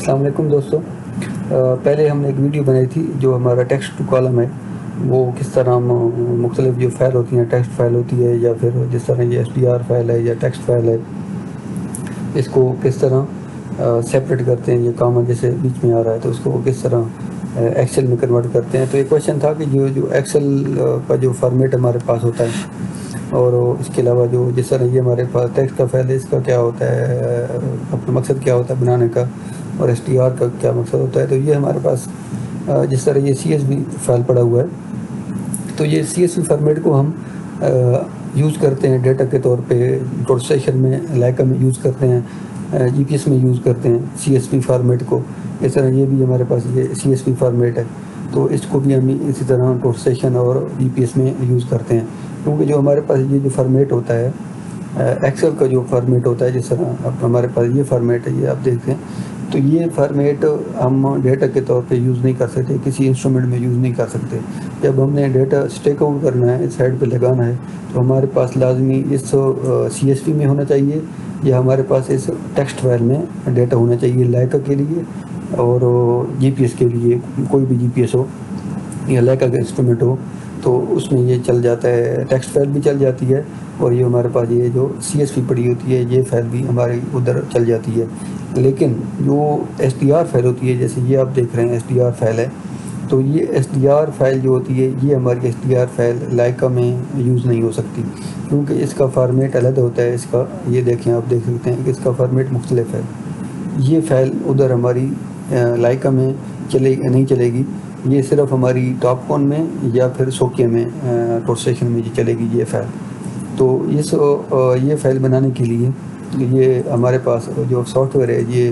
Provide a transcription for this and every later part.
السلام علیکم دوستوں. پہلے ہم نے ایک ویڈیو بنائی تھی جو ہمارا ٹیکسٹ ٹو کالم ہے، وہ کس طرح ہم مختلف جو فائل ہوتی ہیں، ٹیکسٹ فائل ہوتی ہے یا پھر جس طرح یہ STR فائل ہے یا ٹیکسٹ فائل ہے، اس کو کس طرح سیپریٹ کرتے ہیں. یہ کامہ جیسے بیچ میں آ رہا ہے تو اس کو کس طرح ایکسل میں کنورٹ کرتے ہیں. تو ایک کویشچن تھا کہ جو ایکسل کا جو فارمیٹ ہمارے پاس ہوتا ہے اور اس کے علاوہ جو جس طرح یہ ہمارے پاس ٹیکسٹ کا فائل ہے، اس کا کیا ہوتا ہے، اپنا مقصد کیا ہوتا ہے بنانے کا، اور STR کا کیا مقصد ہوتا ہے. تو یہ ہمارے پاس جس طرح یہ CSV فائل پڑا ہوا ہے، تو یہ CSV فارمیٹ کو ہم یوز کرتے ہیں ڈیٹا کے طور پہ پروسیسر میں، لائکا میں یوز کرتے ہیں، GPS میں یوز کرتے ہیں CSV فارمیٹ کو. اس طرح یہ بھی ہمارے پاس یہ CSV فارمیٹ ہے، تو اس کو بھی ہم اسی طرح پروسیسر اور GPS میں یوز کرتے ہیں. کیونکہ جو ہمارے پاس یہ جو فارمیٹ ہوتا ہے ایکسل کا جو فارمیٹ ہوتا ہے، جس طرح اب ہمارے پاس یہ فارمیٹ ہے، یہ آپ دیکھتے ہیں، تو یہ فارمیٹ ہم ڈیٹا کے طور پہ یوز نہیں کر سکتے، کسی انسٹرومنٹ میں یوز نہیں کر سکتے. جب ہم نے ڈیٹا اسٹیک آؤٹ کرنا ہے، سائڈ پہ لگانا ہے، تو ہمارے پاس لازمی اس CSV میں ہونا چاہیے یا ہمارے پاس اس ٹیکسٹ فائل میں ڈیٹا ہونا چاہیے لائکا کے لیے اور GPS کے لیے. کوئی بھی GPS ہو یا لائکا کا انسٹرومنٹ ہو تو اس میں یہ چل جاتا ہے، ٹیکسٹ فائل بھی چل جاتی ہے اور یہ ہمارے پاس یہ جو CSV پڑی ہوتی ہے یہ فائل بھی ہماری ادھر چل جاتی ہے. لیکن جو STR فائل ہوتی ہے، جیسے یہ آپ دیکھ رہے ہیں STR فائل ہے، تو یہ STR فائل جو ہوتی ہے یہ ہماری STR فائل لائکا میں یوز نہیں ہو سکتی، کیونکہ اس کا فارمیٹ الگ ہوتا ہے. اس کا یہ دیکھیں، آپ دیکھ سکتے ہیں کہ اس کا فارمیٹ مختلف ہے. یہ فائل ادھر ہماری لائکا میں نہیں چلے گی، یہ صرف ہماری ٹاپ کون میں یا پھر سوکیا میں پروسیسر میں چلے گی یہ فائل. تو یہ فائل بنانے کے لیے یہ ہمارے پاس جو سافٹ ویئر ہے، یہ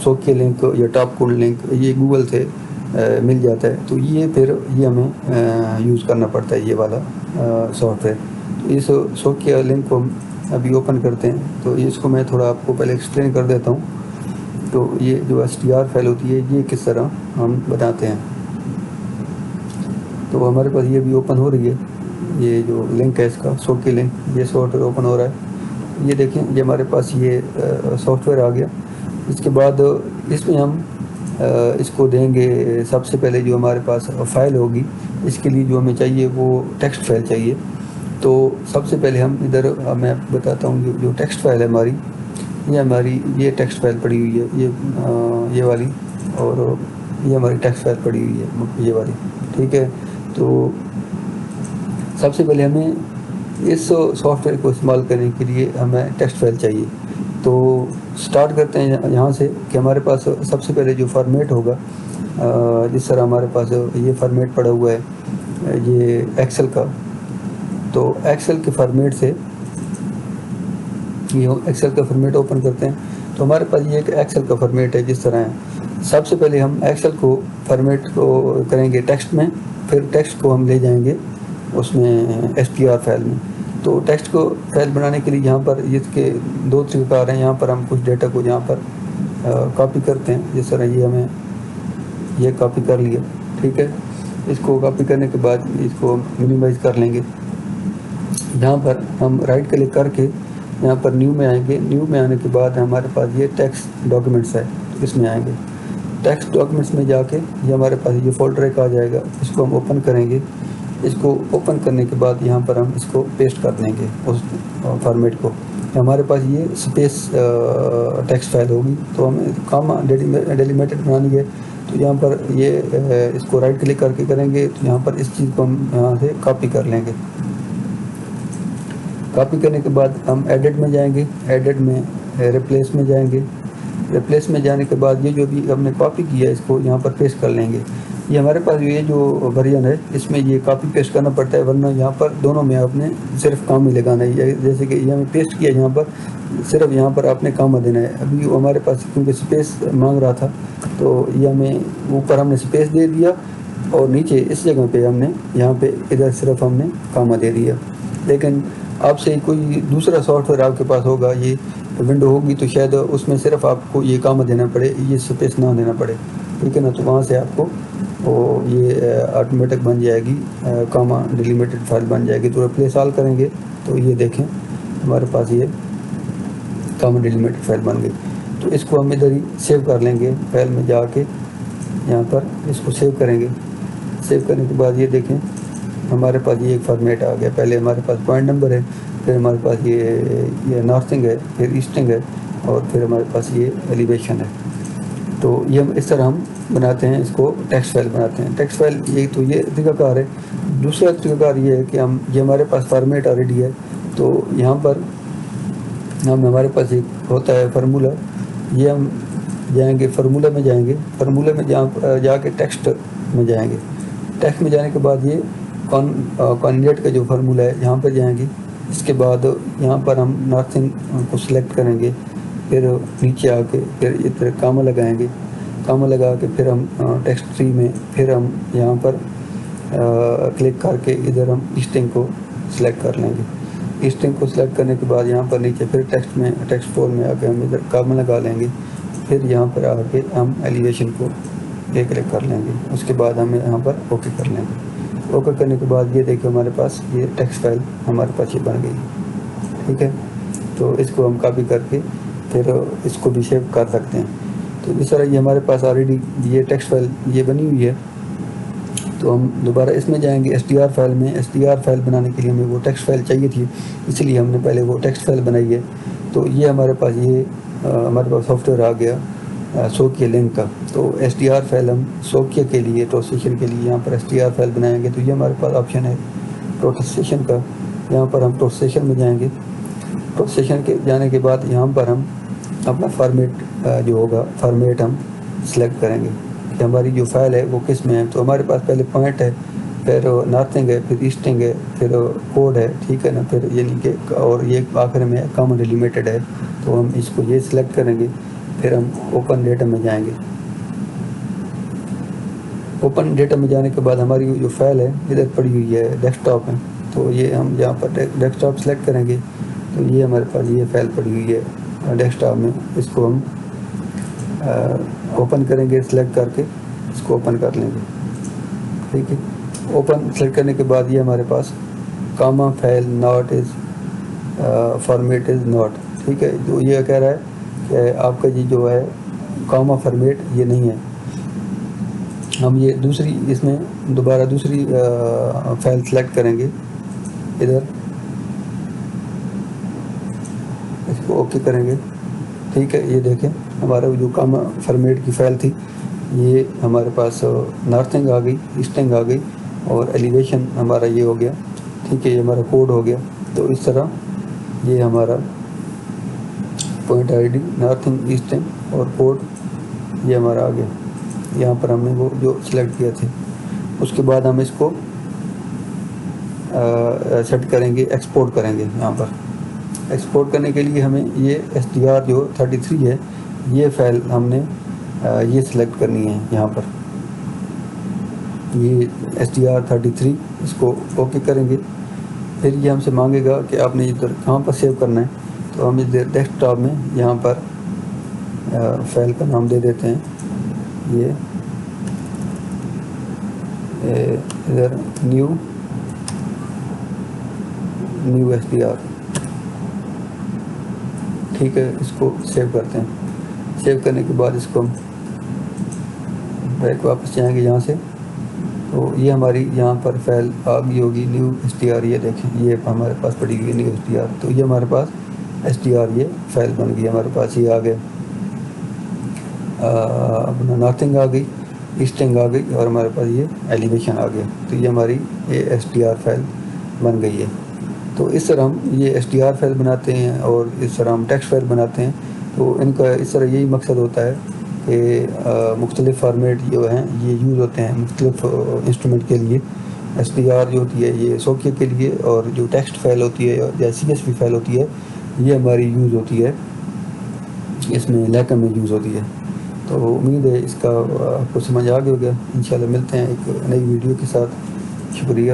سوکیا لنک یا ٹاپ کون لنک یہ گوگل سے مل جاتا ہے. تو یہ پھر یہ ہمیں یوز کرنا پڑتا ہے یہ والا سافٹ ویئر. تو اس سوکیا لنک کو ہم ابھی اوپن کرتے ہیں. تو اس کو میں تھوڑا آپ کو پہلے ایکسپلین کر دیتا ہوں. تو یہ جو STR فائل ہوتی ہے یہ کس طرح ہم بتاتے ہیں. تو ہمارے پاس یہ بھی اوپن ہو رہی ہے، یہ جو لنک ہے اس کا سوکیا لنک، یہ سافٹ ویئر اوپن ہو رہا ہے. یہ دیکھیں، یہ ہمارے پاس یہ سافٹ ویئر آ گیا. اس کے بعد اس میں ہم اس کو دیں گے. سب سے پہلے جو ہمارے پاس فائل ہوگی، اس کے لیے جو ہمیں چاہیے وہ ٹیکسٹ فائل چاہیے. تو سب سے پہلے ہم ادھر میں بتاتا ہوں جو ٹیکسٹ فائل ہے ہماری یہ ٹیکسٹ فائل پڑی ہوئی ہے، یہ والی، اور یہ ہماری ٹیکسٹ فائل پڑی ہوئی ہے یہ والی. ٹھیک ہے، تو سب سے پہلے ہمیں اس سافٹ ویئر کو استعمال کرنے کے لیے ہمیں ٹیکسٹ فائل چاہیے. تو سٹارٹ کرتے ہیں یہاں سے کہ ہمارے پاس سب سے پہلے جو فارمیٹ ہوگا، جس طرح ہمارے پاس یہ فارمیٹ پڑا ہوا ہے یہ ایکسل کا. تو ایکسل کے فارمیٹ سے یہ ایکسل کا فارمیٹ اوپن کرتے ہیں. تو ہمارے پاس یہ ایک ایکسل کا فارمیٹ ہے جس طرح ہے. سب سے پہلے ہم ایکسل کو فارمیٹ کو کریں گے ٹیکسٹ میں، پھر ٹیکسٹ کو ہم لے جائیں گے اس میں STR فائل میں. تو ٹیکسٹ کو فائل بنانے کے لیے یہاں پر اس کے دو طریقہ کار ہیں. یہاں پر ہم کچھ ڈیٹا کو یہاں پر کاپی کرتے ہیں، جس طرح یہ ہمیں یہ کاپی کر لیا. ٹھیک ہے، اس کو کاپی کرنے کے بعد اس کو منیمائز کر لیں گے. یہاں پر ہم رائٹ کلک کر کے یہاں پر نیو میں آئیں گے. نیو میں آنے کے بعد ہمارے پاس یہ ٹیکسٹ ڈاکیومنٹس ہے، اس میں آئیں گے. ٹیکسٹ ڈاکیومنٹس میں جا کے یہ ہمارے پاس یہ فولڈر ایک آ جائے گا، اس کو ہم اوپن کریں گے. اس کو اوپن کرنے کے بعد یہاں پر ہم اس کو پیسٹ کر دیں گے اس فارمیٹ کو. ہمارے پاس یہ اسپیس ٹیکسٹ فائل ہوگی، تو ہمیں کامہ ڈیلیمیٹڈ بنانی ہے. تو یہاں پر یہ اس کو رائٹ کلک کر کے کریں گے، تو یہاں پر اس چیز کو ہم یہاں سے کاپی کر لیں گے. کاپی کرنے کے بعد ہم ایڈٹ میں جائیں گے. ایڈٹ میں ریپلیس میں جائیں گے. ریپلیس میں جانے کے بعد یہ جو بھی ہم نے کاپی کیا ہے اس کو یہاں پر پیسٹ کر لیں گے. یہ ہمارے پاس یہ جو ورژن ہے اس میں یہ کاپی پیسٹ کرنا پڑتا ہے، ورنہ یہاں پر دونوں میں آپ نے صرف کام ہی لگانا ہے. جیسے کہ یہ ہمیں پیسٹ کیا یہاں پر، صرف یہاں پر آپ نے کام دینا ہے. ابھی ہمارے پاس کیونکہ سپیس مانگ رہا تھا تو یہ ہمیں اوپر ہم نے سپیس دے دیا اور نیچے اس جگہ پہ ہم نے یہاں پہ ادھر صرف ہم نے کام دے دیا. لیکن آپ سے کوئی دوسرا سافٹ ویئر آپ کے پاس ہوگا، یہ ونڈو ہوگی، تو شاید اس میں صرف آپ کو یہ کام دینا پڑے، یہ سپیس نہ دینا پڑے. ٹھیک ہے نا، تو وہاں سے آپ کو یہ آٹومیٹک بن جائے گی، کامہ ڈیلیمیٹڈ فائل بن جائے گی. تو ریپلیس آل کریں گے تو یہ دیکھیں ہمارے پاس یہ کامہ ڈیلیمیٹڈ فائل بن گئی. تو اس کو ہم ادھر ہی سیو کر لیں گے، فائل میں جا کے یہاں پر اس کو سیو کریں گے۔ سیو کرنے کے بعد یہ دیکھیں ہمارے پاس یہ ایک فارمیٹ آ گیا۔ پہلے ہمارے پاس پوائنٹ نمبر ہے، پھر ہمارے پاس یہ نارتھنگ ہے، پھر ایسٹنگ ہے، اور پھر ہمارے پاس یہ ایلیویشن ہے۔ تو یہ اس طرح ہم بناتے ہیں، اس کو ٹیکسٹ فائل بناتے ہیں۔ ٹیکسٹ فائل یہ تو یہ طریقہ کار ہے۔ دوسرا طریقہ کار یہ ہے کہ یہ ہمارے پاس فارمیٹ آلریڈی ہے، تو یہاں پر ہمارے پاس ایک ہوتا ہے فارمولہ، یہ ہم جائیں گے فارمولہ میں، جائیں گے فارمولہ میں جا کے ٹیکسٹ میں جائیں گے۔ ٹیکسٹ میں جانے کے بعد یہ کانڈیڈیٹ کا جو فارمولہ ہے یہاں پر جائیں گے۔ اس کے بعد یہاں پر ہم نارتھنگ کو سلیکٹ کریں گے، پھر نیچے آ کے پھر ادھر کاما لگائیں گے، کاما لگا کے پھر ہم ٹیکسٹ ٹری میں پھر ہم یہاں پر کلک کر کے ادھر ہم ایسٹنگ کو سلیکٹ کر لیں گے۔ ایسٹنگ کو سلیکٹ کرنے کے بعد یہاں پر نیچے پھر ٹیکسٹ فور میں آ کے ہم ادھر کاما لگا لیں گے، پھر یہاں پر آ کے ہم ایلیویشن کو ایک کلک کر لیں گے۔ اس کے بعد ہم یہاں پر اوکے کر لیں گے۔ اوکے کرنے کے بعد یہ دیکھیں ہمارے پاس یہ ٹیکسٹ فائل ہمارے پاس یہ بن گئی، ٹھیک ہے۔ تو اس کو ہم کاپی کر کے پھر اس کو بھی سیو کر سکتے ہیں۔ تو اس طرح یہ ہمارے پاس آلریڈی یہ ٹیکسٹ فائل یہ بنی ہوئی ہے، تو ہم دوبارہ اس میں جائیں گے STR فائل میں۔ STR فائل بنانے کے لیے ہمیں وہ ٹیکسٹ فائل چاہیے تھی، اس لیے ہم نے پہلے وہ ٹیکسٹ فائل بنائی ہے۔ تو یہ ہمارے پاس ہمارے پاس سافٹ ویئر آ گیا سوکیا لنک کا۔ تو STR فائل ہم سوکیا کے لیے ٹوسٹیشن کے لیے یہاں پر STR فائل بنائیں گے۔ تو یہ ہمارے پاس آپشن ہے ٹوسٹیشن کا، یہاں پر ہم ٹوسٹیشن میں جائیں گے۔ ٹوسٹیشن کے جانے کے بعد یہاں پر ہم اپنا فارمیٹ جو ہوگا فارمیٹ ہم سلیکٹ کریں گے کہ ہماری جو فائل ہے وہ کس میں ہے۔ تو ہمارے پاس پہلے پوائنٹ ہے، پھر نارتھنگ ہے، پھر ایسٹنگ ہے، پھر کوڈ ہے، ٹھیک ہے نا، پھر یعنی کہ اور یہ آخر میں کامن لمیٹڈ ہے۔ تو ہم اس کو یہ سلیکٹ کریں گے، پھر ہم اوپن ڈیٹا میں جائیں گے۔ اوپن ڈیٹا میں جانے کے بعد ہماری جو فائل ہے ادھر پڑی ہوئی ہے ڈیسک ٹاپ میں، تو یہ ہم جہاں پر ڈیسک ٹاپ سلیکٹ کریں گے تو یہ ہمارے پاس یہ فائل پڑی ہوئی ہے ڈیسک ٹاپ میں۔ اس کو ہم اوپن کریں گے، سلیکٹ کر کے اس کو اوپن کر لیں گے، ٹھیک ہے۔ اوپن سلیکٹ کرنے کے بعد یہ ہمارے پاس comma file not is format is not, ٹھیک ہے۔ تو یہ کہہ رہا ہے کہ آپ کا یہ جو ہے کاما فارمیٹ یہ نہیں ہے۔ ہم یہ دوسری اس میں دوبارہ دوسری فائل سلیکٹ کریں گے، ادھر اس کو اوکے کریں گے، ٹھیک ہے۔ یہ دیکھیں ہمارا جو کاما فارمیٹ کی فائل تھی یہ ہمارے پاس نارتھنگ آ گئی، ایسٹنگ آ گئی، اور ایلیویشن ہمارا یہ ہو گیا، ٹھیک ہے، یہ ہمارا کوڈ ہو گیا۔ تو اس طرح یہ ہمارا پوائنٹ ID نارتھنگ ایسٹنگ اور کوڈ یہ ہمارا آ گیا۔ یہاں پر ہم نے وہ جو سلیکٹ کیا تھے، اس کے بعد ہم اس کو سیٹ کریں گے، ایکسپورٹ کریں گے۔ یہاں پر ایکسپورٹ کرنے کے لیے ہمیں یہ STR جو 33 ہے یہ فائل ہم نے یہ سلیکٹ کرنی ہے۔ یہاں پر یہ STR 33 اس کو اوکے کریں گے، پھر یہ ہم سے مانگے گا کہ آپ نے ادھر کہاں پر سیو کرنا ہے۔ تو ہم ادھر ڈیسک ٹاپ میں یہاں پر فائل کا نام دے دیتے ہیں، یہ ادھر نیو STR، ٹھیک ہے۔ اس کو سیو کرتے ہیں۔ سیو کرنے کے بعد اس کو ہم بیک واپس جائیں گے یہاں سے، تو یہ ہماری یہاں پر فائل آ گئی ہوگی نیو STR۔ یہ دیکھیں یہ ہمارے پاس پڑی ہوئی ہے نیو STR، تو یہ ہمارے پاس STR یہ فائل بن گئی، ہمارے پاس یہ آ گیا اپنا نارتھنگ آ گئی، ایسٹنگ آ گئی، اور ہمارے پاس یہ ایلیویشن آ گیا۔ تو یہ ہماری STR فائل بن گئی ہے۔ تو اس طرح ہم یہ STR فائل بناتے ہیں، اور اس طرح ہم ٹیکسٹ فائل بناتے ہیں۔ تو ان کا اس طرح یہی مقصد ہوتا ہے کہ مختلف فارمیٹ جو ہیں یہ یوز ہوتے ہیں مختلف انسٹرومنٹ کے لیے۔ STR جو ہوتی ہے یہ سوکیا کے لیے، اور جو ٹیکسٹ فائل ہوتی ہے یا CSV فائل ہوتی ہے یہ ہماری یوز ہوتی ہے اس میں لیکن میں یوز ہوتی ہے۔ تو امید ہے اس کا آپ کو سمجھ آ گیا ہوگا۔ انشاءاللہ ملتے ہیں ایک نئی ویڈیو کے ساتھ۔ شکریہ۔